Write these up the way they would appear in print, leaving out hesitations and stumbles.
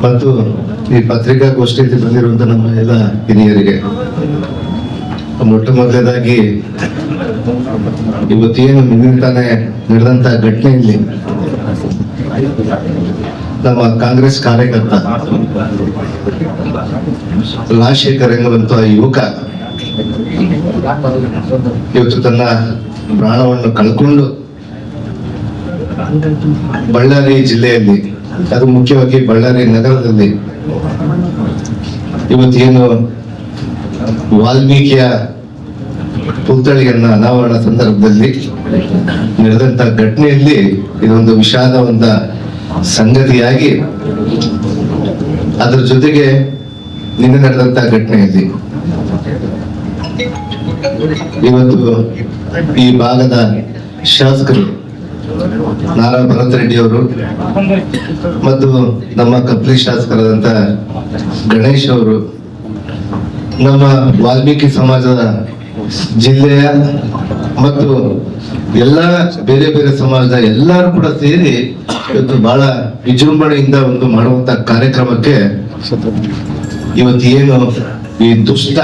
ಮತ್ತು ಈ ಪತ್ರಿಕಾಗೋಷ್ಠಿಯಲ್ಲಿ ಬಂದಿರುವಂತ ನಮ್ಮ ಎಲ್ಲ ಹಿರಿಯರಿಗೆ ಮೊಟ್ಟ ಮೊದಲನೇದಾಗಿ ಇವತ್ತೇನು ನಿನ್ನೆ ತಾನೇ ನಡೆದಂತ ಘಟನೆಯಲ್ಲಿ ನಮ್ಮ ಕಾಂಗ್ರೆಸ್ ಕಾರ್ಯಕರ್ತ ರಾಜಶೇಖರ್ ಎಂಬಂತ ಯುವಕ ಇವತ್ತು ತನ್ನ ಪ್ರಾಣವನ್ನು ಕಳ್ಕೊಂಡು ಬಳ್ಳಾರಿ ಜಿಲ್ಲೆಯಲ್ಲಿ, ಅದು ಮುಖ್ಯವಾಗಿ ಬಳ್ಳಾರಿ ನಗರದಲ್ಲಿ ಇವತ್ತೇನು ವಾಲ್ಮೀಕಿಯ ಪುತ್ಥಳಿಯನ್ನ ಅನಾವರಣ ಸಂದರ್ಭದಲ್ಲಿ ನಡೆದಂತ ಘಟನೆಯಲ್ಲಿ ಇದೊಂದು ವಿಷಾದವಂತ ಸಂಗತಿಯಾಗಿ, ಅದರ ಜೊತೆಗೆ ನಿನ್ನೆ ನಡೆದಂತ ಘಟನೆಯಲ್ಲಿ ಇವತ್ತು ಈ ಭಾಗದ ಶಾಸಕರು ನಾರಾ ಭರತ್ ರೆಡ್ಡಿ ಅವರು ಮತ್ತು ನಮ್ಮ ಕಪ್ಲಿ ಶಾಸಕರಾದಂತ ಗಣೇಶ್ ಅವರು, ನಮ್ಮ ವಾಲ್ಮೀಕಿ ಸಮಾಜದ ಜಿಲ್ಲೆಯ ಮತ್ತು ಎಲ್ಲ ಬೇರೆ ಬೇರೆ ಸಮಾಜದ ಎಲ್ಲರೂ ಕೂಡ ಸೇರಿ ಇವತ್ತು ಬಹಳ ವಿಜೃಂಭಣೆಯಿಂದ ಒಂದು ಮಾಡುವಂತ ಕಾರ್ಯಕ್ರಮಕ್ಕೆ ಇವತ್ತು ಏನು ಈ ದುಷ್ಟ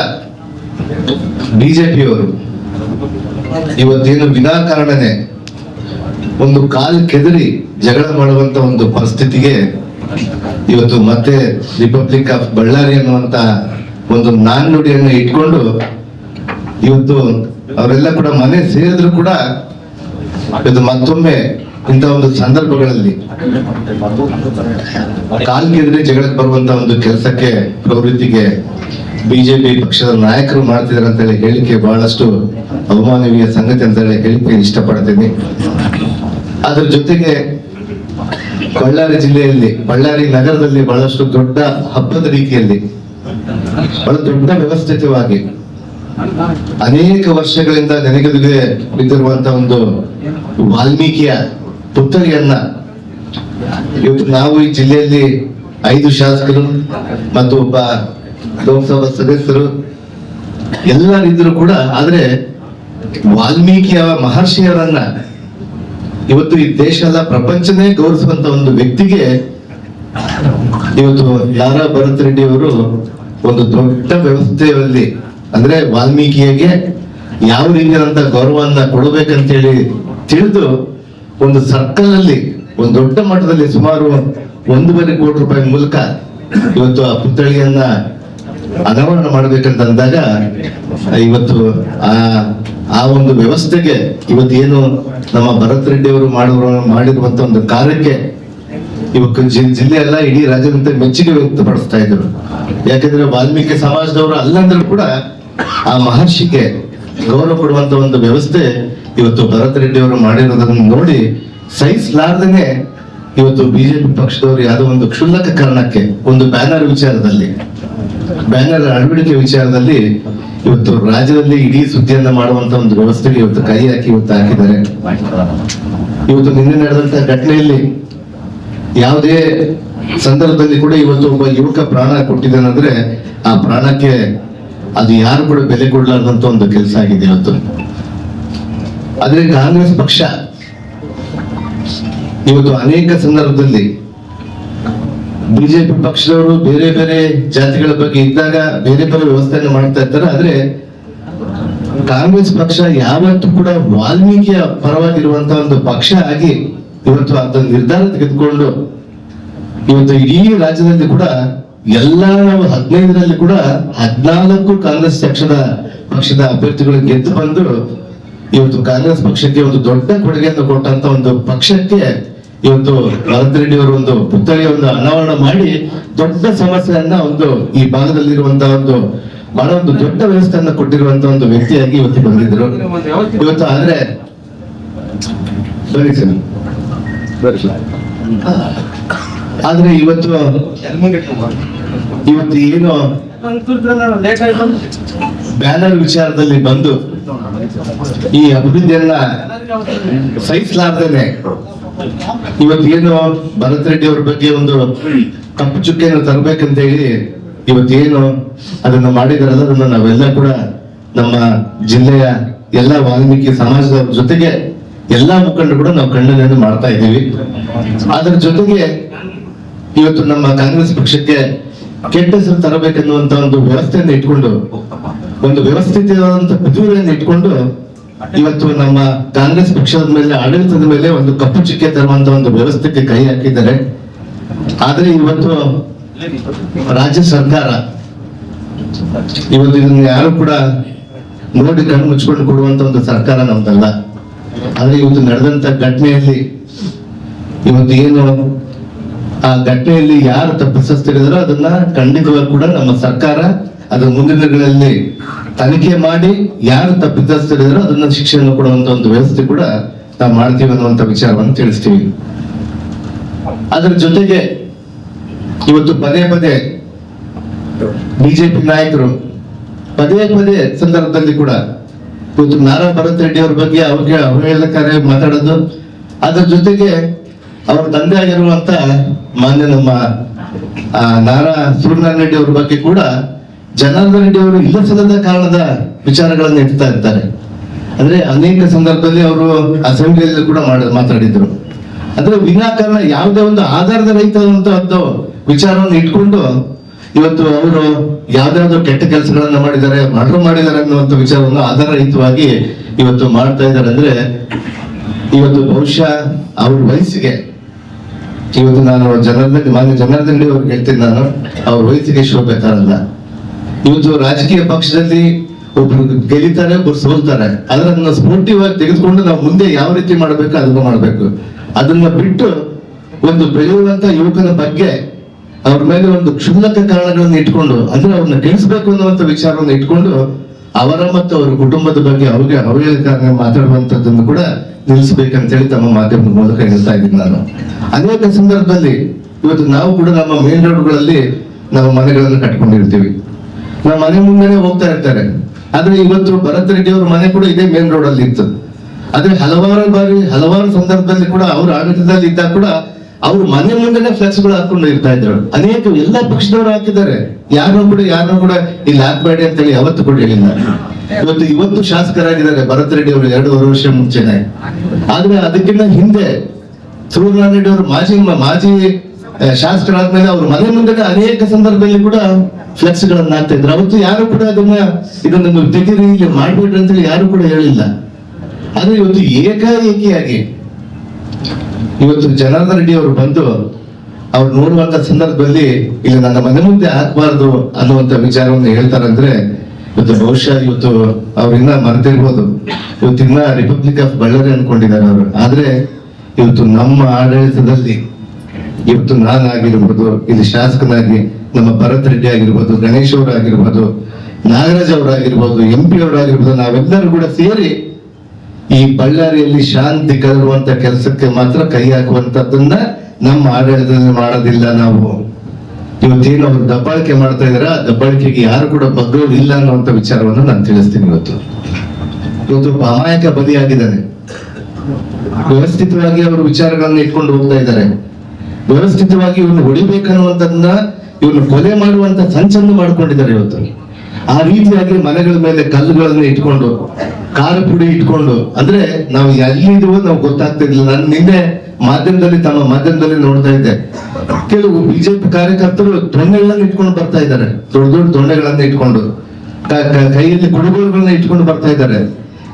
ಬಿಜೆಪಿಯವರು ಇವತ್ತೇನು ವಿನಾಕಾರಣನೆ ಒಂದು ಕಾಲ್ ಕೆದರಿ ಜಗಳ ಮಾಡುವಂತ ಒಂದು ಪರಿಸ್ಥಿತಿಗೆ ಇವತ್ತು ಮತ್ತೆ ರಿಪಬ್ಲಿಕ್ ಆಫ್ ಬಳ್ಳಾರಿ ಅನ್ನುವಂತ ಒಂದು ನಾಣ್ಣುಡಿಯನ್ನು ಇಟ್ಕೊಂಡು ಇವತ್ತು ಅವರೆಲ್ಲ ಕೂಡ ಮನೆ ಸೇರಿದ್ರು ಕೂಡ ಇದು ಮತ್ತೊಮ್ಮೆ ಇಂಥ ಒಂದು ಸಂದರ್ಭಗಳಲ್ಲಿ ಕಾಲ್ ಕೆದರಿ ಜಗಳಕ್ಕೆ ಬರುವಂತ ಒಂದು ಕೆಲಸಕ್ಕೆ ಪ್ರವೃತ್ತಿಗೆ ಬಿಜೆಪಿ ಪಕ್ಷದ ನಾಯಕರು ಮಾಡ್ತಿದ್ದಾರೆ ಅಂತ ಹೇಳಿ ಹೇಳಿಕೆ ಬಹಳಷ್ಟು ಅವಮಾನವೀಯ ಸಂಗತಿ ಅಂತ ಹೇಳಿ ಹೇಳಿಕೆ ಇಷ್ಟಪಡ್ತೀನಿ. ಅದರ ಜೊತೆಗೆ ಬಳ್ಳಾರಿ ಜಿಲ್ಲೆಯಲ್ಲಿ, ಬಳ್ಳಾರಿ ನಗರದಲ್ಲಿ ಬಹಳಷ್ಟು ದೊಡ್ಡ ಹಬ್ಬದ ರೀತಿಯಲ್ಲಿ ಬಹಳ ದೊಡ್ಡ ವ್ಯವಸ್ಥಿತವಾಗಿ ಅನೇಕ ವರ್ಷಗಳಿಂದ ನೆನೆಗುದಿಗೆ ಬಿದ್ದಿರುವಂತಹ ಒಂದು ವಾಲ್ಮೀಕಿಯ ಪುತ್ಥಳಿಯನ್ನ ಇವತ್ತು ನಾವು ಈ ಜಿಲ್ಲೆಯಲ್ಲಿ 5 ಶಾಸಕರು ಮತ್ತು ಒಬ್ಬ ಲೋಕಸಭಾ ಸದಸ್ಯರು ಎಲ್ಲರಿದ್ರು ಕೂಡ, ಆದ್ರೆ ವಾಲ್ಮೀಕಿಯ ಮಹರ್ಷಿಯವರನ್ನ ಇವತ್ತು ಈ ದೇಶ ಎಲ್ಲ ಪ್ರಪಂಚನೇ ಗೌರವಿಸುವಂತ ಒಂದು ವ್ಯಕ್ತಿಗೆ ಇವತ್ತು ನಾರಾ ಭರತ್ ರೆಡ್ಡಿ ಅವರು ಒಂದು ದೊಡ್ಡ ವ್ಯವಸ್ಥೆಯಲ್ಲಿ, ಅಂದ್ರೆ ವಾಲ್ಮೀಕಿಗೆ ಯಾವ ರೀತಿಯಾದಂತ ಗೌರವವನ್ನ ಕೊಡಬೇಕಂತೇಳಿ ತಿಳಿದು ಒಂದು ಸರ್ಕಲ್ ಅಲ್ಲಿ ಒಂದು ದೊಡ್ಡ ಮಟ್ಟದಲ್ಲಿ ಸುಮಾರು 1.5 ಕೋಟಿ ರೂಪಾಯಿ ಮೂಲಕ ಇವತ್ತು ಆ ಪುತ್ಥಳಿಯನ್ನ ಅನಾವರಣ ಮಾಡ್ಬೇಕಂತ ಅಂದಾಗ ಇವತ್ತು ಆ ಒಂದು ವ್ಯವಸ್ಥೆಗೆ ಇವತ್ತು ಏನು ನಮ್ಮ ಭರತ್ ರೆಡ್ಡಿ ಅವರು ಮಾಡಿರುವಂತ ಒಂದು ಕಾರ್ಯಕ್ಕೆ ಇವತ್ತು ಜಿಲ್ಲೆ ಎಲ್ಲ ಇಡೀ ರಾಜ್ಯದಂತೆ ಮೆಚ್ಚುಗೆ ವ್ಯಕ್ತಪಡಿಸ್ತಾ ಇದ್ರು. ಯಾಕಂದ್ರೆ ವಾಲ್ಮೀಕಿ ಸಮಾಜದವರು ಅಲ್ಲಂದ್ರೂ ಕೂಡ ಆ ಮಹರ್ಷಿಗೆ ಗೌರವ ಕೊಡುವಂತ ಒಂದು ವ್ಯವಸ್ಥೆ ಇವತ್ತು ಭರತ್ ರೆಡ್ಡಿ ಅವರು ಮಾಡಿರೋದನ್ನು ನೋಡಿ ಸಹಿಸಲಾರ್ದೇನೆ ಇವತ್ತು ಬಿಜೆಪಿ ಪಕ್ಷದವರು ಯಾವುದೋ ಒಂದು ಕ್ಷುಲ್ಲಕ ಕಾರಣಕ್ಕೆ ಒಂದು ಬ್ಯಾನರ್ ವಿಚಾರದಲ್ಲಿ, ಬ್ಯಾನರ್ ಅಳವಡಿಕೆ ವಿಚಾರದಲ್ಲಿ ಇವತ್ತು ರಾಜ್ಯದಲ್ಲಿ ಇಡೀ ಸುದ್ದಿಯನ್ನ ಮಾಡುವಂತ ಒಂದು ವ್ಯವಸ್ಥೆಗೆ ಇವತ್ತು ಕೈ ಹಾಕಿ ಇವತ್ತು ಹಾಕಿದ್ದಾರೆ. ಇವತ್ತು ನಿನ್ನೆ ನಡೆದಂತ ಘಟನೆಯಲ್ಲಿ ಯಾವುದೇ ಸಂದರ್ಭದಲ್ಲಿ ಕೂಡ ಇವತ್ತು ಒಬ್ಬ ಯುವಕ ಪ್ರಾಣ ಕೊಟ್ಟಿದ್ದಾನಂದ್ರೆ ಆ ಪ್ರಾಣಕ್ಕೆ ಅದು ಯಾರು ಕೂಡ ಬೆಲೆ ಕೊಡಲಾರ್ದಂತ ಒಂದು ಕೆಲಸ ಆಗಿದೆ ಇವತ್ತು. ಆದ್ರೆ ಕಾಂಗ್ರೆಸ್ ಪಕ್ಷ ಇವತ್ತು ಅನೇಕ ಸಂದರ್ಭದಲ್ಲಿ ಬಿಜೆಪಿ ಪಕ್ಷದವರು ಬೇರೆ ಬೇರೆ ಜಾತಿಗಳ ಬಗ್ಗೆ ಇದ್ದಾಗ ಬೇರೆ ಬೇರೆ ವ್ಯವಸ್ಥೆಯನ್ನು ಮಾಡ್ತಾ ಇರ್ತಾರೆ. ಆದ್ರೆ ಕಾಂಗ್ರೆಸ್ ಪಕ್ಷ ಯಾವತ್ತೂ ಕೂಡ ವಾಲ್ಮೀಕಿಯ ಪರವಾಗಿರುವಂತಹ ಒಂದು ಪಕ್ಷ ಆಗಿ ಇವತ್ತು ಅಂತ ನಿರ್ಧಾರ ತೆಗೆದುಕೊಂಡು ಇವತ್ತು ಇಡೀ ರಾಜ್ಯದಲ್ಲಿ ಕೂಡ ಎಲ್ಲ 15ರಲ್ಲಿ ಕೂಡ 14 ಕಾಂಗ್ರೆಸ್ ಪಕ್ಷದ ಅಭ್ಯರ್ಥಿಗಳು ಗೆದ್ದು ಬಂದು ಇವತ್ತು ಕಾಂಗ್ರೆಸ್ ಪಕ್ಷಕ್ಕೆ ಒಂದು ದೊಡ್ಡ ಕೊಡುಗೆಯನ್ನು ಕೊಟ್ಟಂತ ಒಂದು ಪಕ್ಷಕ್ಕೆ ಇವತ್ತು ಭರತ್ ರೆಡ್ಡಿ ಅವರು ಒಂದು ಪುತ್ಥಳಿಯ ಒಂದು ಅನಾವರಣ ಮಾಡಿ ದೊಡ್ಡ ಸಮಸ್ಯೆಯನ್ನ ಒಂದು ಈ ಭಾಗದಲ್ಲಿರುವಂತಹ ಒಂದು ಬಹಳ ಒಂದು ದೊಡ್ಡ ವ್ಯವಸ್ಥೆಯನ್ನ ಕೊಟ್ಟಿರುವಂತ ಒಂದು ವ್ಯಕ್ತಿಯಾಗಿ ಇವತ್ತು ಬಂದಿದ್ರು ಇವತ್ತು. ಆದ್ರೆ ಆದ್ರೆ ಇವತ್ತು ಏನು ಬ್ಯಾನರ್ ವಿಚಾರದಲ್ಲಿ ಬಂದು ಈ ಅಭಿವೃದ್ಧಿಯನ್ನ ಸಹಿಸಲಾರ್ದೇನೆ ಇವತ್ತೇನು ಭರತ್ ರೆಡ್ಡಿ ಅವ್ರ ಬಗ್ಗೆ ಒಂದು ಕಪ್ಪು ಚುಕ್ಕೆಯನ್ನು ತರಬೇಕಂತ ಹೇಳಿ ಇವತ್ತೇನು ಅದನ್ನ ಮಾಡಿದಾರಲ್ಲ, ಅದನ್ನ ನಾವೆಲ್ಲ ಕೂಡ ನಮ್ಮ ಜಿಲ್ಲೆಯ ಎಲ್ಲ ವಾಲ್ಮೀಕಿ ಸಮಾಜದವ್ರ ಜೊತೆಗೆ ಎಲ್ಲಾ ಮುಖಂಡರು ಕೂಡ ನಾವು ಖಂಡನೆಯನ್ನು ಮಾಡ್ತಾ ಇದ್ದೀವಿ. ಅದರ ಜೊತೆಗೆ ಇವತ್ತು ನಮ್ಮ ಕಾಂಗ್ರೆಸ್ ಪಕ್ಷಕ್ಕೆ ಕೆಟ್ಟ ಹೆಸರು ತರಬೇಕೆನ್ನುವಂತ ಒಂದು ವ್ಯವಸ್ಥೆಯನ್ನು ಇಟ್ಕೊಂಡು, ಒಂದು ವ್ಯವಸ್ಥಿತವಾದಂತ ಪ್ರತಿಭೆಯನ್ನು ಇಟ್ಕೊಂಡು ಇವತ್ತು ನಮ್ಮ ಕಾಂಗ್ರೆಸ್ ಪಕ್ಷದ ಮೇಲೆ, ಆಡಳಿತದ ಮೇಲೆ ಒಂದು ಕಪ್ಪು ಚುಕ್ಕೆ ತರುವಂತ ಒಂದು ವ್ಯವಸ್ಥೆಗೆ ಕೈ ಹಾಕಿದ್ದಾರೆ. ಆದ್ರೆ ಇವತ್ತು ರಾಜ್ಯ ಸರ್ಕಾರ ಇವತ್ತು ಇದನ್ನ ಯಾರು ಕೂಡ ನೋಡಿ ಕಣ್ಣು ಮುಚ್ಕೊಂಡು ಕೊಡುವಂತ ಒಂದು ಸರ್ಕಾರ ನಮ್ದಲ್ಲ. ಆದ್ರೆ ಇವತ್ತು ನಡೆದಂತ ಘಟನೆಯಲ್ಲಿ ಇವತ್ತು ಏನು ಆ ಘಟನೆಯಲ್ಲಿ ಯಾರು ತಪ್ಪಿಸ್ತಿರೋ ಅದನ್ನ ಖಂಡಿತವಾಗಿ ಕೂಡ ನಮ್ಮ ಸರ್ಕಾರ ಅದರ ಮುಂದಿನ ದಿನಗಳಲ್ಲಿ ತನಿಖೆ ಮಾಡಿ ಯಾರು ತಪ್ಪಿತಸ್ಥರಿದ್ದಾರೋ ಅದನ್ನ ಶಿಕ್ಷೆಯನ್ನು ಕೊಡುವಂತ ಒಂದು ವ್ಯವಸ್ಥೆ ಕೂಡ ನಾವು ಮಾಡ್ತೀವಿ ಅನ್ನುವಂತ ವಿಚಾರವನ್ನು ತಿಳಿಸ್ತೀವಿ. ಅದರ ಜೊತೆಗೆ ಇವತ್ತು ಪದೇ ಪದೇ ಬಿಜೆಪಿ ನಾಯಕರು ಪದೇ ಪದೇ ಸಂದರ್ಭದಲ್ಲಿ ಕೂಡ ಇವತ್ತು ನಾರಾ ಭರತ್ ರೆಡ್ಡಿ ಅವ್ರ ಬಗ್ಗೆ ಅವ್ರಿಗೆ ಅವಹೇಳನಕಾರಿ ಮಾತಾಡೋದು, ಅದರ ಜೊತೆಗೆ ಅವ್ರ ತಂದೆ ಆಗಿರುವಂತ ಮಾನ್ಯ ನಮ್ಮ ನಾರಾ ಸೂರ್ಯನಾರಾಯಣ ರೆಡ್ಡಿ ಅವ್ರ ಬಗ್ಗೆ ಕೂಡ ಜನಾರ್ದನ್ ರೆಡ್ಡಿ ಅವರು ಇಲ್ಲಸಲ್ಲದ ಕಾರಣದ ವಿಚಾರಗಳನ್ನು ಎತ್ತಾ ಇರ್ತಾರೆ. ಅಂದ್ರೆ ಅನೇಕ ಸಂದರ್ಭದಲ್ಲಿ ಅವರು ಅಸೆಂಬ್ಲಿಯಲ್ಲಿ ಕೂಡ ಮಾತಾಡಿದ್ರು. ಅಂದ್ರೆ ವಿನಾಕಾರಣ ಯಾವುದೇ ಒಂದು ಆಧಾರದ ರಹಿತವಾದಂತ ವಿಚಾರವನ್ನು ಇಟ್ಕೊಂಡು ಇವತ್ತು ಅವರು ಯಾವ್ದಾವ್ದು ಕೆಟ್ಟ ಕೆಲಸಗಳನ್ನ ಮಾಡಿದ್ದಾರೆ ಅನ್ನುವಂಥ ವಿಚಾರವನ್ನು ಆಧಾರರಹಿತವಾಗಿ ಇವತ್ತು ಮಾಡ್ತಾ ಇದ್ದಾರೆ. ಅಂದ್ರೆ ಇವತ್ತು ಬಹುಶಃ ಅವ್ರ ವಯಸ್ಸಿಗೆ ಇವತ್ತು ನಾನು ಮಾನ್ಯ ಜನಾರ್ದನ್ ರೆಡ್ಡಿ ಅವ್ರಿಗೆ ಹೇಳ್ತೀನಿ, ನಾನು ಅವ್ರ ವಯಸ್ಸಿಗೆ ಶೋಭೆ ತರಲ್ಲ. ಇವತ್ತು ರಾಜಕೀಯ ಪಕ್ಷದಲ್ಲಿ ಒಬ್ರು ಗೆಲ್ಲಿತಾರೆ, ಒಬ್ರು ಸೋಲ್ತಾರೆ. ಆದ್ರೆ ಅದನ್ನ ಸ್ಪೋರ್ಟಿವ್ ಆಗಿ ತೆಗೆದುಕೊಂಡು ನಾವು ಮುಂದೆ ಯಾವ ರೀತಿ ಮಾಡ್ಬೇಕು ಅದನ್ನ ಮಾಡ್ಬೇಕು. ಅದನ್ನ ಬಿಟ್ಟು ಒಂದು ಬೆಳೆಯುವಂತ ಯುವಕನ ಬಗ್ಗೆ ಅವ್ರ ಮೇಲೆ ಒಂದು ಕ್ಷುಲ್ಲಕ ಕಾರಣಗಳನ್ನು ಇಟ್ಕೊಂಡು, ಅಂದ್ರೆ ಅವ್ರನ್ನ ಕೆಡಿಸ್ಬೇಕು ಅನ್ನುವಂತ ವಿಚಾರವನ್ನು ಇಟ್ಕೊಂಡು ಅವರ ಮತ್ತು ಅವರ ಕುಟುಂಬದ ಬಗ್ಗೆ ಅವ್ರಿಗೆ ಅವಹೇಳನಕಾರಿ ಮಾತಾಡುವಂತದ್ದನ್ನು ಕೂಡ ನಿಲ್ಲಿಸ್ಬೇಕಂತೇಳಿ ತಮ್ಮ ಮಾಧ್ಯಮದ ಮೂಲಕ ಹೇಳ್ತಾ ಇದ್ದೀನಿ ನಾನು. ಅನೇಕ ಸಂದರ್ಭದಲ್ಲಿ ಇವತ್ತು ನಾವು ಕೂಡ ನಮ್ಮ ಮೇನ್ ರೋಡ್ಗಳಲ್ಲಿ ನಮ್ಮ ಮನೆಗಳನ್ನು ಕಟ್ಕೊಂಡಿರ್ತೀವಿ, ನಮ್ಮ ಮನೆ ಮುಂದೆನೆ ಹೋಗ್ತಾ ಇರ್ತಾರೆ. ಆದ್ರೆ ಇವತ್ತು ಭರತ್ ರೆಡ್ಡಿ ಅವ್ರ ಮನೆ ಕೂಡ ಇದೇ ಮೇನ್ ರೋಡ್ ಅಲ್ಲಿ ಇತ್ತು. ಆದ್ರೆ ಹಲವಾರು ಸಂದರ್ಭದಲ್ಲಿ ಕೂಡ ಅವ್ರ ಆಡಳಿತದಲ್ಲಿ ಇದ್ದಾಗ ಕೂಡ ಅವ್ರ ಮನೆ ಮುಂದೆನೆ ಫ್ಲೆಕ್ಸ್ ಗಳು ಹಾಕೊಂಡು ಇರ್ತಾ ಇದ್ರು. ಅನೇಕ ಎಲ್ಲ ಪಕ್ಷದವರು ಹಾಕಿದ್ದಾರೆ, ಯಾರು ಕೂಡ ಇಲ್ಲಿ ಹಾಕ್ಬೇಡಿ ಅಂತೇಳಿ ಯಾವತ್ತು ಕೂಡ ಹೇಳಿಲ್ಲ. ಇವತ್ತು ಶಾಸಕರಾಗಿದ್ದಾರೆ ಭರತ್ ರೆಡ್ಡಿ ಅವರು 2.5 ವರ್ಷ ಮುಂಚೆನೆ. ಆದ್ರೆ ಅದಕ್ಕಿಂತ ಹಿಂದೆ ಸೂರ್ಯನಾರಾಯಣ ರೆಡ್ಡಿ ಅವರು ಮಾಜಿ ಶಾಸಕರಾದ್ಮೇಲೆ ಅವ್ರ ಮನೆ ಮುಂದೆ ಅನೇಕ ಸಂದರ್ಭದಲ್ಲಿ ಕೂಡ ಫ್ಲೆಕ್ಸ್ ಗಳನ್ನ ಹಾಕ್ತಾ ಇದ್ರು. ಅವತ್ತು ಯಾರು ಕೂಡ ಇದನ್ನ ತೆಗೀರಿ, ಇಲ್ಲಿ ಮಾಡ್ಬಿಡ್ರಿ ಅಂತೇಳಿ ಯಾರು ಕೂಡ ಹೇಳಿಲ್ಲ. ಆದ್ರೆ ಇವತ್ತು ಏಕಾಏಕಿಯಾಗಿ ಇವತ್ತು ಜನಾರ್ದನ್ ರೆಡ್ಡಿ ಅವರು ಬಂದು ಅವ್ರು ನೋಡುವಂತ ಸಂದರ್ಭದಲ್ಲಿ ಇಲ್ಲಿ ನನ್ನ ಮನೆ ಮುಂದೆ ಹಾಕಬಾರ್ದು ಅನ್ನುವಂತ ವಿಚಾರವನ್ನು ಹೇಳ್ತಾರಂದ್ರೆ ಇವತ್ತು ಬಹುಶಃ ಇವತ್ತು ಅವ್ರಿನ್ನ ಮರೆತಿರ್ಬೋದು. ಇವತ್ತಿನ್ನ ರಿಪಬ್ಲಿಕ್ ಆಫ್ ಬಳ್ಳಾರಿ ಅನ್ಕೊಂಡಿದ್ದಾರೆ ಅವರು. ಆದ್ರೆ ಇವತ್ತು ನಮ್ಮ ಆಡಳಿತದಲ್ಲಿ ಇವತ್ತು ನಾನಾಗಿರ್ಬೋದು, ಇಲ್ಲಿ ಶಾಸಕನಾಗಿ ನಮ್ಮ ಭರತ್ ರೆಡ್ಡಿ ಆಗಿರ್ಬೋದು, ಗಣೇಶ್ ಅವರಾಗಿರ್ಬೋದು, ನಾಗರಾಜ್ ಅವರಾಗಿರ್ಬೋದು, MP ಅವರಾಗಿರ್ಬೋದು, ನಾವೆಲ್ಲರೂ ಕೂಡ ಸೇರಿ ಈ ಬಳ್ಳಾರಿಯಲ್ಲಿ ಶಾಂತಿ ಕದರುವಂತ ಕೆಲಸಕ್ಕೆ ಮಾತ್ರ ಕೈ ಹಾಕುವಂತದ್ದನ್ನ ನಮ್ಮ ಆಡಳಿತದಲ್ಲಿ ಮಾಡೋದಿಲ್ಲ ನಾವು. ಇವತ್ತೇನು ಅವ್ರು ದಬ್ಬಾಳಿಕೆ ಮಾಡ್ತಾ ಇದಾರೆ, ಆ ದಬ್ಬಾಳಿಕೆಗೆ ಯಾರು ಕೂಡ ಬಗ್ಗೋರು ಇಲ್ಲ ಅನ್ನುವಂತ ವಿಚಾರವನ್ನು ನಾನು ತಿಳಿಸ್ತೀನಿ. ಇವತ್ತು ಅಮಾಯಕ ಬಲಿಯಾಗಿದ್ದಾರೆ. ವ್ಯವಸ್ಥಿತವಾಗಿ ಅವರು ವಿಚಾರಗಳನ್ನ ಇಟ್ಕೊಂಡು ಹೋಗ್ತಾ ಇದ್ದಾರೆ. ವ್ಯವಸ್ಥಿತವಾಗಿ ಇವ್ನು ಹೊಡಿಬೇಕನ್ನುವಂತದನ್ನ ಇವ್ನು ಕೊಲೆ ಮಾಡುವಂತ ಸಂಚನ್ನು ಮಾಡ್ಕೊಂಡಿದ್ದಾರೆ. ಇವತ್ತು ಆ ರೀತಿಯಾಗಿ ಮನೆಗಳ ಮೇಲೆ ಕಲ್ಲುಗಳನ್ನು ಇಟ್ಕೊಂಡು, ಖಾರ ಪುಡಿ ಇಟ್ಕೊಂಡು, ಅಂದ್ರೆ ನಾವು ಎಲ್ಲಿದ್ದೀವೋ ನಾವು ಗೊತ್ತಾಗ್ತಿರ್ಲಿಲ್ಲ. ನಾನು ನಿನ್ನೆ ತಮ್ಮ ಮಾಧ್ಯಮದಲ್ಲಿ ನೋಡ್ತಾ ಇದ್ದೆ, ಕೆಲವು ಬಿಜೆಪಿ ಕಾರ್ಯಕರ್ತರು ದೊಣ್ಣೆಗಳನ್ನ ಇಟ್ಕೊಂಡು ಬರ್ತಾ ಇದ್ದಾರೆ, ದೊಡ್ಡ ದೊಣ್ಣೆಗಳನ್ನ ಇಟ್ಕೊಂಡು, ಕೈಯಲ್ಲಿ ಕುಡುಗೋಲುಗಳನ್ನ ಇಟ್ಕೊಂಡು ಬರ್ತಾ ಇದ್ದಾರೆ.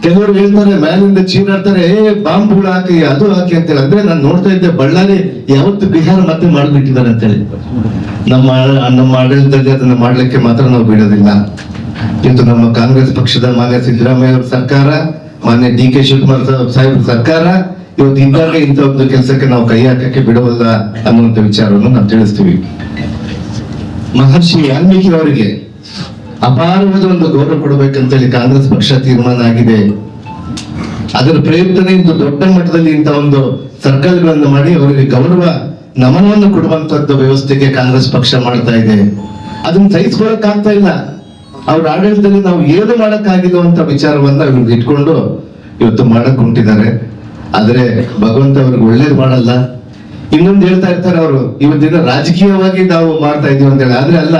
ಕೆಲವರು ಹೇಳ್ತಾರೆ, ಮೇಲಿಂದ ಚೀರಾಡ್ತಾರೆ, ಬಾಂಬ್ಗಳು ಹಾಕಿ ಅದು ಹಾಕಿ ಅಂತೇಳಿ. ಅಂದ್ರೆ ನಾನು ನೋಡ್ತಾ ಇದ್ದೆ, ಬಳ್ಳಾರಿ ಯಾವತ್ತು ಬಿಹಾರ ಮತ್ತೆ ಮಾಡ್ಬಿಟ್ಟಿದ್ದಾರೆ ಅಂತೇಳಿ. ನಮ್ಮ ಆಡಳಿತದಲ್ಲಿ ಅದನ್ನ ಮಾಡ್ಲಿಕ್ಕೆ ಮಾತ್ರ ನಾವು ಬಿಡೋದಿಲ್ಲ. ಇದು ನಮ್ಮ ಕಾಂಗ್ರೆಸ್ ಪಕ್ಷದ ಮಾನ್ಯ ಸಿದ್ದರಾಮಯ್ಯ ಅವರ ಸರ್ಕಾರ, ಮಾನ್ಯ DK ಶಿವಕುಮಾರ್ ಸಾಹೇಬ್ ಸರ್ಕಾರ ಇವತ್ತು ಇದ್ದಾಗ ಇಂಥ ಒಂದು ಕೆಲಸಕ್ಕೆ ನಾವು ಕೈ ಹಾಕಕ್ಕೆ ಬಿಡುವಲ್ಲ ಅನ್ನುವಂಥ ವಿಚಾರವನ್ನು ನಾವು ತಿಳಿಸ್ತೀವಿ. ಮಹರ್ಷಿ ವಾಲ್ಮೀಕಿ ಅವರಿಗೆ ಅಪಾರವಾದ ಒಂದು ಗೌರವ ಕೊಡಬೇಕಂತೇಳಿ ಕಾಂಗ್ರೆಸ್ ಪಕ್ಷ ತೀರ್ಮಾನ ಆಗಿದೆ. ಅದರ ಪ್ರಯುಕ್ತನೇ ಇಂದು ದೊಡ್ಡ ಮಟ್ಟದಲ್ಲಿ ಇಂಥ ಒಂದು ಸರ್ಕಲ್ಗಳನ್ನು ಮಾಡಿ ಅವರಿಗೆ ಗೌರವ ನಮನವನ್ನು ಕೊಡುವಂತದ್ದು ವ್ಯವಸ್ಥೆಗೆ ಕಾಂಗ್ರೆಸ್ ಪಕ್ಷ ಮಾಡ್ತಾ ಇದೆ. ಅದನ್ನ ಸಹಿಸ್ಕೊಳಕ್ ಆಗ್ತಾ ಇಲ್ಲ. ಅವ್ರ ಆಡಳಿತದಲ್ಲಿ ನಾವು ಏನು ಮಾಡಕ್ಕಾಗಿಲ್ಲ ಅಂತ ವಿಚಾರವನ್ನ ಇವ್ರು ಇಟ್ಕೊಂಡು ಇವತ್ತು ಮಾಡಕ್ ಹೊಂಟಿದ್ದಾರೆ. ಆದ್ರೆ ಭಗವಂತ ಅವ್ರಿಗೆ ಒಳ್ಳೇದು ಮಾಡಲ್ಲ. ಇನ್ನೊಂದು ಹೇಳ್ತಾ ಇರ್ತಾರೆ ಅವರು, ಇವತ್ತಿನ ರಾಜಕೀಯವಾಗಿ ನಾವು ಮಾಡ್ತಾ ಇದೀವಿ ಅಂತ ಹೇಳಿ. ಆದ್ರೆ ಅಲ್ಲ,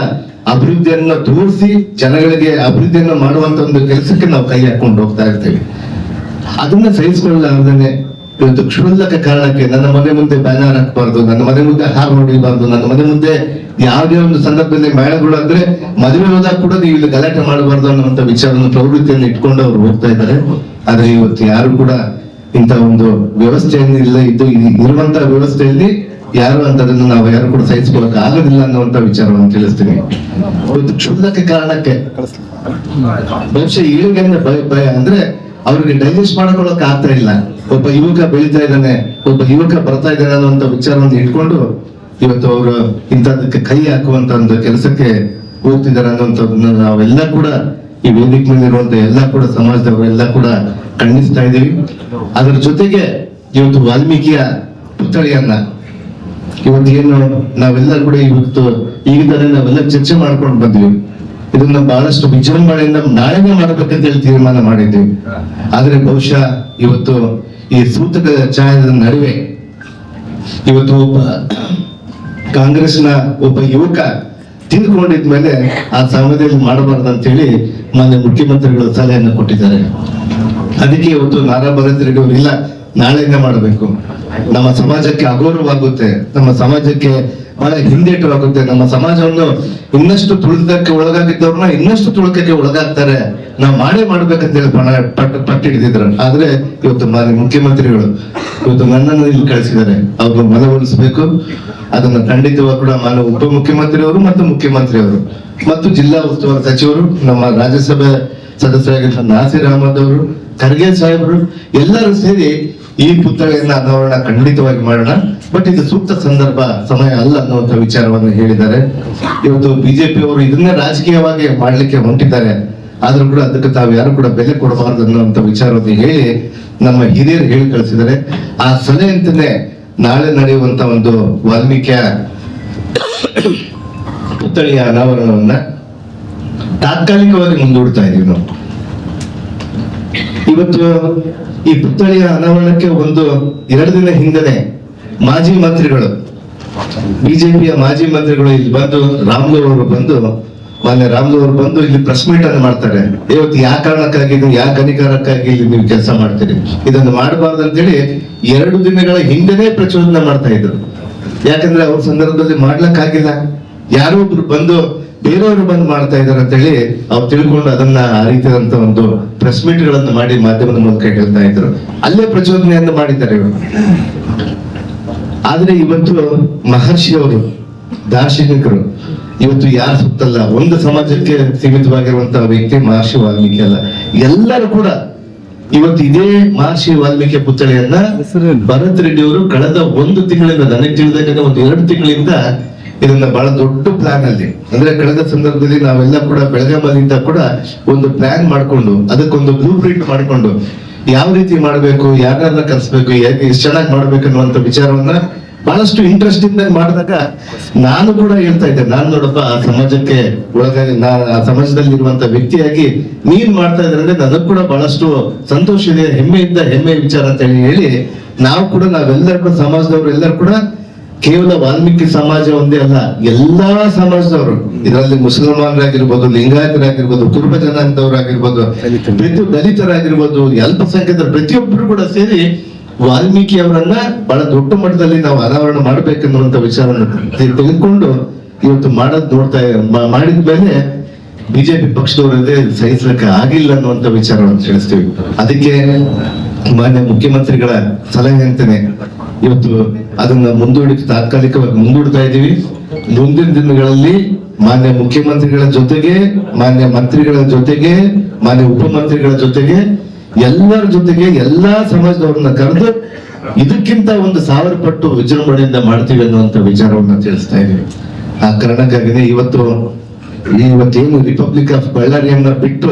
ಅಭಿವೃದ್ಧಿಯನ್ನ ತೋರಿಸಿ ಜನಗಳಿಗೆ ಅಭಿವೃದ್ಧಿಯನ್ನ ಮಾಡುವಂತ ಒಂದು ಕೆಲಸಕ್ಕೆ ನಾವು ಕೈ ಹಾಕೊಂಡು ಹೋಗ್ತಾ ಇರ್ತೇವೆ. ಅದನ್ನ ಸಹಿಸಿಕೊಳ್ಳಲಾರ್ದೇನೆ ಇವತ್ತು ಕ್ಷುಲ್ಲಕ ಕಾರಣಕ್ಕೆ ನನ್ನ ಮನೆ ಮುಂದೆ ಬ್ಯಾನರ್ ಹಾಕಬಾರ್ದು, ನನ್ನ ಮನೆ ಮುಂದೆ ಹಾರ್ ಹೊಡಿಬಾರ್ದು, ನನ್ನ ಮನೆ ಮುಂದೆ ಯಾವುದೇ ಒಂದು ಸಂದರ್ಭದಲ್ಲಿ ಮೇಳಗಳು ಅಂದ್ರೆ ಮದುವೆ ಹೋದಾಗ ಕೂಡ ನೀವು ಇಲ್ಲಿ ಗಲಾಟೆ ಮಾಡಬಾರ್ದು ಅನ್ನುವಂತ ವಿಚಾರವನ್ನು ಪ್ರವೃತ್ತಿಯನ್ನು ಇಟ್ಕೊಂಡು ಅವ್ರು ಹೋಗ್ತಾ ಇದ್ದಾರೆ. ಆದ್ರೆ ಇವತ್ತು ಯಾರು ಕೂಡ ಇಂತ ಒಂದು ವ್ಯವಸ್ಥೆಯನ್ನು ಇಲ್ಲ, ಇದು ಇರುವಂತಹ ವ್ಯವಸ್ಥೆಯಲ್ಲಿ ಯಾರು ಅಂತದನ್ನು ನಾವು ಯಾರು ಕೂಡ ಸಹಿಸಿಕೊಳ್ಳಕ್ಕೆ ಆಗೋದಿಲ್ಲ ಅನ್ನುವಂತ ವಿಚಾರವನ್ನು ತಿಳಿಸ್ತೀನಿ. ಇವತ್ತು ಕ್ಷುಲ್ಲಕ ಕಾರಣಕ್ಕೆ ಬಹುಶಃ ಈಳಿಗೆ ಭಯ ಅಂದ್ರೆ ಅವ್ರಿಗೆ ಡೈಜೆಸ್ಟ್ ಮಾಡ್ಕೊಳಕ್ ಆಗ್ತಾ ಇಲ್ಲ. ಒಬ್ಬ ಯುವಕ ಬೆಳೀತಾ ಇದ್ದಾನೆ, ಒಬ್ಬ ಯುವಕ ಬರ್ತಾ ಇದ್ದಾನೆ ಅನ್ನುವಂತ ವಿಚಾರವನ್ನು ಇಟ್ಕೊಂಡು ಇವತ್ತು ಅವರು ಇಂಥದಕ್ಕೆ ಕೈ ಹಾಕುವಂತ ಒಂದು ಕೆಲಸಕ್ಕೆ ಹೋಗ್ತಿದ್ದಾರೆ ಅನ್ನುವಂಥದ್ದನ್ನ ನಾವೆಲ್ಲ ಕೂಡ ಈ ವೇದಿಕೆ ಮೇಲೆ ಇರುವಂತ ಎಲ್ಲ ಕೂಡ ಸಮಾಜದವರೆಲ್ಲ ಕೂಡ ಖಂಡಿಸ್ತಾ ಇದ್ದೀವಿ. ಅದರ ಜೊತೆಗೆ ಇವತ್ತು ವಾಲ್ಮೀಕಿಯ ಪುತ್ಥಳಿಯನ್ನ ಇವತ್ತು ಏನು ನಾವೆಲ್ಲ ಕೂಡ ಇವತ್ತು ಈಗ ನಾವೆಲ್ಲ ಚರ್ಚೆ ಮಾಡ್ಕೊಂಡು ಬಂದ್ವಿ. ಇದನ್ನ ಬಹಳಷ್ಟು ವಿಜೃಂಭಣೆಯಿಂದ ನಾಳೆನೇ ಮಾಡಬೇಕಂತ ಹೇಳಿ ತೀರ್ಮಾನ ಮಾಡಿದ್ದೀವಿ. ಆದ್ರೆ ಬಹುಶಃ ಇವತ್ತು ಈ ಸೂತಕ ಛಾಯದ ನಡುವೆ ಇವತ್ತು ಒಬ್ಬ ಕಾಂಗ್ರೆಸ್ನ ಒಬ್ಬ ಯುವಕ ತಿಂದ್ಕೊಂಡಿದ್ಮೇಲೆ ಆ ಸಮಯದಲ್ಲಿ ಮಾಡಬಾರ್ದು ಅಂತ ಹೇಳಿ ಮಾನ್ಯ ಮುಖ್ಯಮಂತ್ರಿಗಳು ಸಲಹೆಯನ್ನು ಕೊಟ್ಟಿದ್ದಾರೆ. ಅದಕ್ಕೆ ಇವತ್ತು ನಾರಾ ಭರತ್ ರೆಡ್ಡಿ ಅವರು ಇಲ್ಲ ನಾಳೆನೇ ಮಾಡಬೇಕು, ನಮ್ಮ ಸಮಾಜಕ್ಕೆ ಅಗೌರವವಾಗುತ್ತೆ, ನಮ್ಮ ಸಮಾಜಕ್ಕೆ ಬಹಳ ಹಿಂದೇಟವಾಗುತ್ತೆ, ನಮ್ಮ ಸಮಾಜವನ್ನು ಇನ್ನಷ್ಟು ತುಳಿತಕ್ಕೆ ಒಳಗಾಗಿದ್ದವ್ರನ್ನ ಇನ್ನಷ್ಟು ತುಳಿತಕ್ಕೆ ಒಳಗಾಗ್ತಾರೆ, ನಾವು ಮಾಡ್ಬೇಕಂತ ಹೇಳಿ ಪಟ್ಟಿಡಿದ್ರು. ಆದ್ರೆ ಇವತ್ತು ಮಾನ್ಯ ಮುಖ್ಯಮಂತ್ರಿಗಳು ಇವತ್ತು ನನ್ನನ್ನು ಇಲ್ಲಿ ಕಳಿಸಿದ್ದಾರೆ, ಅವ್ರನ್ನ ಮನವೊಲಿಸಬೇಕು. ಅದನ್ನ ಖಂಡಿತವಾಗಿ ಕೂಡ ಮಾನ್ಯ ಉಪಮುಖ್ಯಮಂತ್ರಿಯವರು ಮತ್ತು ಮುಖ್ಯಮಂತ್ರಿಯವರು ಮತ್ತು ಜಿಲ್ಲಾ ಉಸ್ತುವಾರಿ ಸಚಿವರು, ನಮ್ಮ ರಾಜ್ಯಸಭೆ ಸದಸ್ಯರಾಗಿದ್ದ ನಾಸೀರ್ ಅಹಮದ್ ಅವರು, ಖರ್ಗೆ ಸಾಹೇಬರು ಎಲ್ಲರೂ ಸೇರಿ ಈ ಪುತ್ಥಳಿಯನ್ನ ಅನಾವರಣ ಖಂಡಿತವಾಗಿ ಮಾಡೋಣ. ಬಟ್ ಇದು ಸೂಕ್ತ ಸಂದರ್ಭ ಸಮಯ ಅಲ್ಲ ಅನ್ನುವಂಥ ವಿಚಾರವನ್ನು ಹೇಳಿದ್ದಾರೆ. ಇವತ್ತು ಬಿಜೆಪಿ ಅವರು ಇದನ್ನೇ ರಾಜಕೀಯವಾಗಿ ಮಾಡ್ಲಿಕ್ಕೆ ಹೊಂಟಿದ್ದಾರೆ. ಆದ್ರೂ ಕೂಡ ಅದಕ್ಕೆ ತಾವು ಯಾರು ಕೂಡ ಬೆಲೆ ಕೊಡಬಾರದು ಅನ್ನುವಂಥ ವಿಚಾರವನ್ನು ಹೇಳಿ ನಮ್ಮ ಹಿರಿಯರು ಹೇಳಿ ಕಳಿಸಿದ್ದಾರೆ. ಆ ಸಲಹೆಯಂತೆಯೇ ನಾಳೆ ನಡೆಯುವಂತ ಒಂದು ವಾಲ್ಮೀಕಿಯ ಪುತ್ಥಳಿಯ ಅನಾವರಣವನ್ನ ತಾತ್ಕಾಲಿಕವಾಗಿ ಮುಂದೂಡ್ತಾ ಇದೀವಿ ನಾವು. ಇವತ್ತು ಈ ಪುತ್ಥಳಿಯ ಅನಾವರಣಕ್ಕೆ 2 ದಿನ ಹಿಂದನೆ ಮಾಜಿ ಮಂತ್ರಿಗಳು, ಬಿಜೆಪಿಯ ಮಾಜಿ ಮಂತ್ರಿಗಳು ಇಲ್ಲಿ ಬಂದು ಮಾನ್ಯ ರಾಮ್ಲು ಅವರು ಬಂದು ಇಲ್ಲಿ ಪ್ರೆಸ್ ಮೀಟ್ ಅನ್ನು ಮಾಡ್ತಾರೆ. ಇವತ್ತು ಯಾವ ಕಾರಣಕ್ಕಾಗಿ ಯಾವ ಗಣಿಕಾರಕ್ಕಾಗಿ ಇಲ್ಲಿ ನೀವು ಕೆಲಸ ಮಾಡ್ತೀರಿ, ಇದನ್ನು ಮಾಡಬಾರ್ದು ಅಂತೇಳಿ 2 ದಿನಗಳ ಹಿಂದೆನೆ ಪ್ರಚೋದನೆ ಮಾಡ್ತಾ ಇದ್ರು. ಯಾಕಂದ್ರೆ ಅವ್ರ ಸಂದರ್ಭದಲ್ಲಿ ಮಾಡ್ಲಕ್ಕಾಗಿಲ್ಲ, ಯಾರೋ ಒಬ್ರು ಬಂದು ಬೇರೆಯವರು ಬಂದು ಮಾಡ್ತಾ ಇದಾರೆ ಅಂತ ಹೇಳಿ ಅವ್ರು ತಿಳ್ಕೊಂಡು ಅದನ್ನ ಆ ರೀತಿಯಾದಂತ ಒಂದು ಪ್ರೆಸ್ ಮೀಟ್ ಗಳನ್ನು ಮಾಡಿ ಮಾಧ್ಯಮದ ಮೂಲಕ ಹೇಳ್ತಾ ಇದ್ರು. ಅಲ್ಲೇ ಪ್ರಚೋದನೆಯನ್ನು ಮಾಡಿದ್ದಾರೆ ಇವರು. ಆದ್ರೆ ಇವತ್ತು ಮಹರ್ಷಿ ಅವರು ದಾರ್ಶನಿಕರು, ಇವತ್ತು ಯಾರು ಸುತ್ತಲ್ಲ, ಒಂದು ಸಮಾಜಕ್ಕೆ ಸೀಮಿತವಾಗಿರುವಂತಹ ವ್ಯಕ್ತಿ ಮಹರ್ಷಿ ವಾಲ್ಮೀಕಿ ಅಲ್ಲ, ಎಲ್ಲರೂ ಕೂಡ ಇವತ್ತು ಇದೇ ಮಹರ್ಷಿ ವಾಲ್ಮೀಕಿ ಪುತ್ಥಳಿಯನ್ನ ಭರತ್ ರೆಡ್ಡಿ ಅವರು ಕಳೆದ 1 ತಿಂಗಳಿಂದ, ನನಗೆ ತಿಳಿದಾಗ 2 ತಿಂಗಳಿಂದ ಇದನ್ನ ಬಹಳ ದೊಡ್ಡ ಪ್ಲಾನ್ ಅಲ್ಲಿ, ಅಂದ್ರೆ ಕಳೆದ ಸಂದರ್ಭದಲ್ಲಿ ನಾವೆಲ್ಲ ಕೂಡ ಬೆಳಗಾವಿಯಿಂದ ಕೂಡ ಒಂದು ಪ್ಲಾನ್ ಮಾಡ್ಕೊಂಡು ಅದಕ್ಕೊಂದು ಬ್ಲೂ ಪ್ರಿಂಟ್ ಮಾಡ್ಕೊಂಡು ಯಾವ ರೀತಿ ಮಾಡ್ಬೇಕು, ಯಾರನ್ನ ಕರ್ಸ್ಬೇಕು, ಎಷ್ಟು ಚೆನ್ನಾಗಿ ಮಾಡ್ಬೇಕು ಅನ್ನುವಂತ ವಿಚಾರವನ್ನ ಬಹಳಷ್ಟು ಇಂಟ್ರೆಸ್ಟ್ ಇಂದ ಮಾಡಿದಾಗ ನಾನು ಕೂಡ ಹೇಳ್ತಾ ಇದ್ದೆ, ನಾನು ನೋಡಪ್ಪ ಆ ಸಮಾಜಕ್ಕೆ ಒಳಗಾಗಿ ಆ ಸಮಾಜದಲ್ಲಿ ಇರುವಂತ ವ್ಯಕ್ತಿಯಾಗಿ ನೀನ್ ಮಾಡ್ತಾ ಇದ್ರೆ ಅಂದ್ರೆ ನನಗ್ ಕೂಡ ಬಹಳಷ್ಟು ಸಂತೋಷ ಇದೆ, ಹೆಮ್ಮೆ ವಿಚಾರ ಅಂತ ಹೇಳಿ ನಾವೆಲ್ಲರೂ ಕೂಡ ಸಮಾಜದವರು ಎಲ್ಲರೂ ಕೂಡ ಕೇವಲ ವಾಲ್ಮೀಕಿ ಸಮಾಜ ಒಂದೇ ಅಲ್ಲ, ಎಲ್ಲಾ ಸಮಾಜದವರು, ಇದರಲ್ಲಿ ಮುಸಲ್ಮಾನರಾಗಿರ್ಬೋದು, ಲಿಂಗಾಯತರಾಗಿರ್ಬೋದು, ಕುರುಬ ಜನಾಂಗದವರಾಗಿರ್ಬೋದು, ದಲಿತರಾಗಿರ್ಬೋದು, ಅಲ್ಪಸಂಖ್ಯಾತರು, ಪ್ರತಿಯೊಬ್ಬರು ಕೂಡ ಸೇರಿ ವಾಲ್ಮೀಕಿ ಅವರನ್ನ ಬಹಳ ದೊಡ್ಡ ಮಟ್ಟದಲ್ಲಿ ನಾವು ಅನಾವರಣ ಮಾಡ್ಬೇಕನ್ನುವಂತ ವಿಚಾರವನ್ನು ತೆಗೆದುಕೊಂಡು ಇವತ್ತು ಮಾಡಿದ್ಮೇಲೆ ಬಿಜೆಪಿ ಪಕ್ಷದವರಲ್ಲೇ ಸಹಿಸಲಿಕ್ಕೆ ಆಗಿಲ್ಲ ಅನ್ನುವಂತ ವಿಚಾರವನ್ನು ತಿಳಿಸ್ತೀವಿ. ಅದಕ್ಕೆ ಮಾನ್ಯ ಮುಖ್ಯಮಂತ್ರಿಗಳ ಸಲಹೆ ಅಂತಾನೆ ಇವತ್ತು ಅದನ್ನ ತಾತ್ಕಾಲಿಕವಾಗಿ ಮುಂದೂಡ್ತಾ ಇದ್ದೀವಿ. ಮುಂದಿನ ದಿನಗಳಲ್ಲಿ ಮಾನ್ಯ ಮುಖ್ಯಮಂತ್ರಿಗಳ ಜೊತೆಗೆ, ಮಾನ್ಯ ಮಂತ್ರಿಗಳ ಜೊತೆಗೆ, ಮಾನ್ಯ ಉಪಮಂತ್ರಿಗಳ ಜೊತೆಗೆ, ಎಲ್ಲರ ಜೊತೆಗೆ ಎಲ್ಲಾ ಸಮಾಜದವ್ರನ್ನ ಕರೆದು ಇದಕ್ಕಿಂತ 1000 ಪಟ್ಟು ವಿಜೃಂಭಣೆಯಿಂದ ಮಾಡ್ತೀವಿ ಅನ್ನುವಂತ ವಿಚಾರವನ್ನ ತಿಳಿಸ್ತಾ ಇದ್ದೀವಿ. ಆ ಕಾರಣಕ್ಕಾಗಿನೇ ಇವತ್ತೇನು ರಿಪಬ್ಲಿಕ್ ಆಫ್ ಬಳ್ಳಾರಿಯನ್ನ ಬಿಟ್ಟು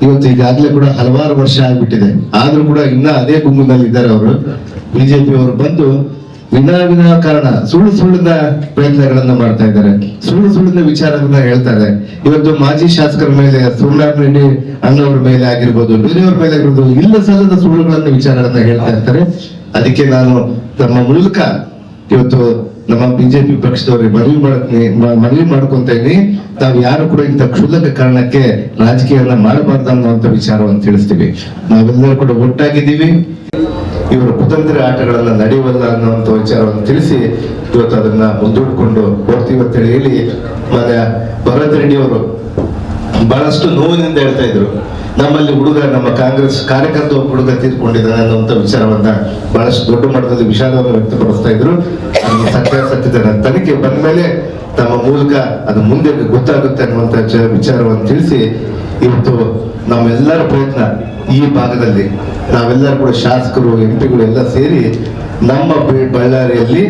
ಇವತ್ತು ಈಗಾಗಲೇ ಕೂಡ ಹಲವಾರು ವರ್ಷ ಆಗ್ಬಿಟ್ಟಿದೆ. ಆದ್ರೂ ಕೂಡ ಇನ್ನ ಅದೇ ಗುಂಪಿನಲ್ಲಿ ಇದ್ದಾರೆ ಅವರು. ಬಿಜೆಪಿ ಅವರು ಬಂದು ವಿನಾಕಾರಣ ಸುಳ್ಳಿನ ಪ್ರಯತ್ನಗಳನ್ನ ಮಾಡ್ತಾ ಇದ್ದಾರೆ, ಸುಳ್ಳಿನ ವಿಚಾರಗಳನ್ನ ಹೇಳ್ತಾರೆ. ಇವತ್ತು ಮಾಜಿ ಶಾಸಕರ ಮೇಲೆ, ಸುರ್ನಾರೆಡ್ಡಿ ಅಣ್ಣವ್ರ ಮೇಲೆ ಆಗಿರ್ಬೋದು, ಬೇರೆಯವ್ರ ಮೇಲೆ ಆಗಿರ್ಬೋದು, ಇಲ್ಲ ಸಲ್ಲದ ಸುಳ್ಳುಗಳನ್ನ ವಿಚಾರಗಳನ್ನ ಹೇಳ್ತಾ ಇರ್ತಾರೆ. ಅದಕ್ಕೆ ನಾನು ತಮ್ಮ ಮೂಲಕ ಇವತ್ತು ನಮ್ಮ ಬಿಜೆಪಿ ಪಕ್ಷದವರಿಗೆ ಮನವಿ ಮಾಡ್ಕೊಂತ ಇದೀನಿ, ತಾವು ಯಾರು ಕೂಡ ಇಂಥ ಕ್ಷುಲ್ಲಕ ಕಾರಣಕ್ಕೆ ರಾಜಕೀಯವನ್ನ ಮಾಡಬಾರ್ದು ಅನ್ನುವಂತ ವಿಚಾರವನ್ನು ತಿಳಿಸ್ತೀವಿ. ನಾವೆಲ್ಲರೂ ಕೂಡ ಒಟ್ಟಾಗಿದ್ದೀವಿ. ಇವರು ಕುತಂತ್ರ ಆಟಗಳನ್ನ ನಡೆಯುವಲ್ಲ ಅನ್ನುವಂಥ ವಿಚಾರವನ್ನು ತಿಳಿಸಿ ಇವತ್ತು ಅದನ್ನ ಮುಂದೂಡಿಕೊಂಡು ಹೋಗ್ತೀವಿ ಅಂತ ಹೇಳಿ ಮಾನ್ಯ ಭರತ್ ರೆಡ್ಡಿ ಅವರು ಬಹಳಷ್ಟು ನೋವಿನಿಂದ ಹೇಳ್ತಾ ಇದ್ರು, ನಮ್ಮಲ್ಲಿ ಹುಡುಗ, ನಮ್ಮ ಕಾಂಗ್ರೆಸ್ ಕಾರ್ಯಕರ್ತ ಒಬ್ಬ ಹುಡುಗ ತೀರ್ಕೊಂಡಿದ್ದಾನೆ ಅನ್ನುವಂಥ ವಿಚಾರವನ್ನ ಬಹಳಷ್ಟು ದೊಡ್ಡ ಮಟ್ಟದಲ್ಲಿ ವಿಷಾದವನ್ನು ವ್ಯಕ್ತಪಡಿಸ್ತಾ ಇದ್ರು. ಅದು ಸತ್ಯದ ತನಿಖೆ ಬಂದ ಮೇಲೆ ತಮ್ಮ ಮೂಲಕ ಅದು ಮುಂದೆ ಗೊತ್ತಾಗುತ್ತೆ ಅನ್ನುವಂಥ ವಿಚಾರವನ್ನು ತಿಳಿಸಿ ಇವತ್ತು ನಮ್ಮೆಲ್ಲರ ಪ್ರಯತ್ನ ಈ ಭಾಗದಲ್ಲಿ ನಾವೆಲ್ಲರೂ ಕೂಡ ಶಾಸಕರು, ಎಂಪಿಗಳು ಎಲ್ಲ ಸೇರಿ ನಮ್ಮ ಬಳ್ಳಾರಿಯಲ್ಲಿ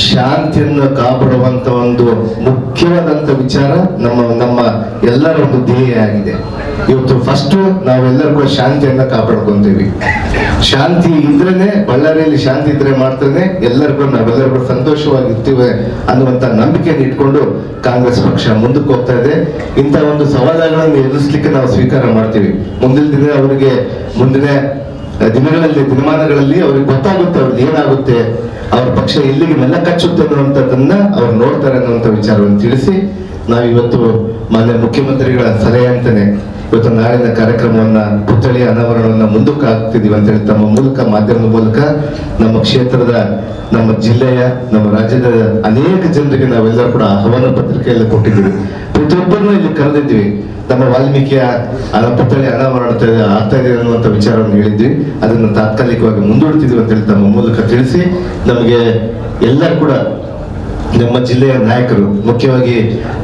ಶಾಂತಿಯನ್ನು ಕಾಪಾಡುವಂತ ಒಂದು ಮುಖ್ಯವಾದಂತ ವಿಚಾರ ನಮ್ಮ ಎಲ್ಲರ ಒಂದು ಧ್ಯೇಯ ಆಗಿದೆ. ಇವತ್ತು ಫಸ್ಟ್ ನಾವೆಲ್ಲರೂ ಕೂಡ ಶಾಂತಿಯನ್ನ ಕಾಪಾಡ್ಕೊಂತೀವಿ. ಶಾಂತಿ ಇದ್ರೇನೆ, ಬಳ್ಳಾರಿಯಲ್ಲಿ ಶಾಂತಿ ಇದ್ರೆ ಮಾತ್ರನೇ ನಾವೆಲ್ಲರೂ ಕೂಡ ಸಂತೋಷವಾಗಿರ್ತೀವಿ ಅನ್ನುವಂತ ನಂಬಿಕೆಯನ್ನು ಇಟ್ಕೊಂಡು ಕಾಂಗ್ರೆಸ್ ಪಕ್ಷ ಮುಂದಕ್ಕೆ ಹೋಗ್ತಾ ಇದೆ. ಇಂಥ ಒಂದು ಸವಾಲುಗಳನ್ನು ಎದುರಿಸಲಿಕ್ಕೆ ನಾವು ಸ್ವೀಕಾರ ಮಾಡ್ತೀವಿ. ಮುಂದಿನ ದಿನಮಾನಗಳಲ್ಲಿ ಅವ್ರಿಗೆ ಗೊತ್ತಾಗುತ್ತೆ ಅವ್ರಿಗೆ ಏನಾಗುತ್ತೆ, ಅವ್ರ ಪಕ್ಷ ಎಲ್ಲಿಗೆ ನೆಲ ಕಚ್ಚುತ್ತೆ ಅನ್ನುವಂಥದ್ದನ್ನ ಅವ್ರು ನೋಡ್ತಾರೆ ಅನ್ನುವಂಥ ವಿಚಾರವನ್ನು ತಿಳಿಸಿ ನಾವಿವತ್ತು ಮಾನ್ಯ ಮುಖ್ಯಮಂತ್ರಿಗಳ ಸಲಹೆ ಅಂತಾನೆ ಇವತ್ತು ನಾಳಿನ ಕಾರ್ಯಕ್ರಮವನ್ನ ಪುತ್ಥಳಿ ಅನಾವರಣವನ್ನ ಮುಂದಕ್ಕೆ ಹಾಕ್ತಿದೀವಿ ಅಂತ ಹೇಳಿ ತಮ್ಮ ಮೂಲಕ, ಮಾಧ್ಯಮದ ಮೂಲಕ ನಮ್ಮ ಕ್ಷೇತ್ರದ, ನಮ್ಮ ಜಿಲ್ಲೆಯ, ನಮ್ಮ ರಾಜ್ಯದ ಅನೇಕ ಜನರಿಗೆ ನಾವೆಲ್ಲರೂ ಕೂಡ ಆಹ್ವಾನ ಪತ್ರಿಕೆಯಲ್ಲಿ ಕೊಟ್ಟಿದ್ದೀವಿ. ಪ್ರತಿಯೊಬ್ಬರನ್ನು ಇಲ್ಲಿ ಕರೆದಿದ್ವಿ. ನಮ್ಮ ವಾಲ್ಮೀಕಿಯ ಪುತ್ಥಳಿ ಅನಾವರಣ ಆಗ್ತಾ ಇದೆ ಅನ್ನುವಂಥ ವಿಚಾರವನ್ನು ಹೇಳಿದ್ವಿ. ಅದನ್ನು ತಾತ್ಕಾಲಿಕವಾಗಿ ಮುಂದೂಡ್ತಿದ್ವಿ ಅಂತ ಹೇಳಿ ತಮ್ಮ ಮೂಲಕ ತಿಳಿಸಿ, ನಮಗೆ ಎಲ್ಲರೂ ಕೂಡ ನಮ್ಮ ಜಿಲ್ಲೆಯ ನಾಯಕರು, ಮುಖ್ಯವಾಗಿ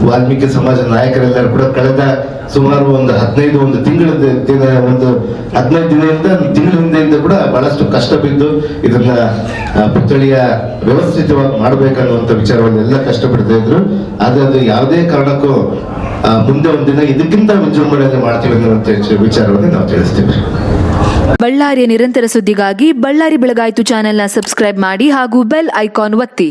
ವಾಲ್ಮೀಕಿ ಸಮಾಜ ನಾಯಕರೆಲ್ಲರೂ ಕೂಡ ಕಳೆದ ಸುಮಾರು ಒಂದು 15 ತಿಂಗಳ ಹಿಂದೆಯಿಂದ ಕೂಡ ಬಹಳಷ್ಟು ಕಷ್ಟ ಬಿದ್ದು ಇದನ್ನ ಪುತ್ಥಳಿಯ ವ್ಯವಸ್ಥಿತವಾಗಿ ಮಾಡ್ಬೇಕನ್ನುವಂಥ ವಿಚಾರವನ್ನು ಎಲ್ಲ ಕಷ್ಟಪಡ್ತಾ ಇದ್ರು. ಆದ್ರೆ ಅದು ಯಾವುದೇ ಕಾರಣಕ್ಕೂ ಮುಂದೆ ಒಂದಿನ ಇದಕ್ಕಿಂತ ವಿಜೃಂಭಣೆಯಲ್ಲಿ ಮಾಡ್ತೀವಿ ಅನ್ನುವಂಥ ವಿಚಾರವನ್ನು ನಾವು ತಿಳಿಸ್ತೇವೆ. ಬಳ್ಳಾರಿಯ ನಿರಂತರ ಸುದ್ದಿಗಾಗಿ ಬಳ್ಳಾರಿ ಬೆಳಗಾಯಿತು ಚಾನೆಲ್ನ ಸಬ್ಸ್ಕ್ರೈಬ್ ಮಾಡಿ ಹಾಗೂ ಬೆಲ್ ಐಕಾನ್ ಒತ್ತಿ.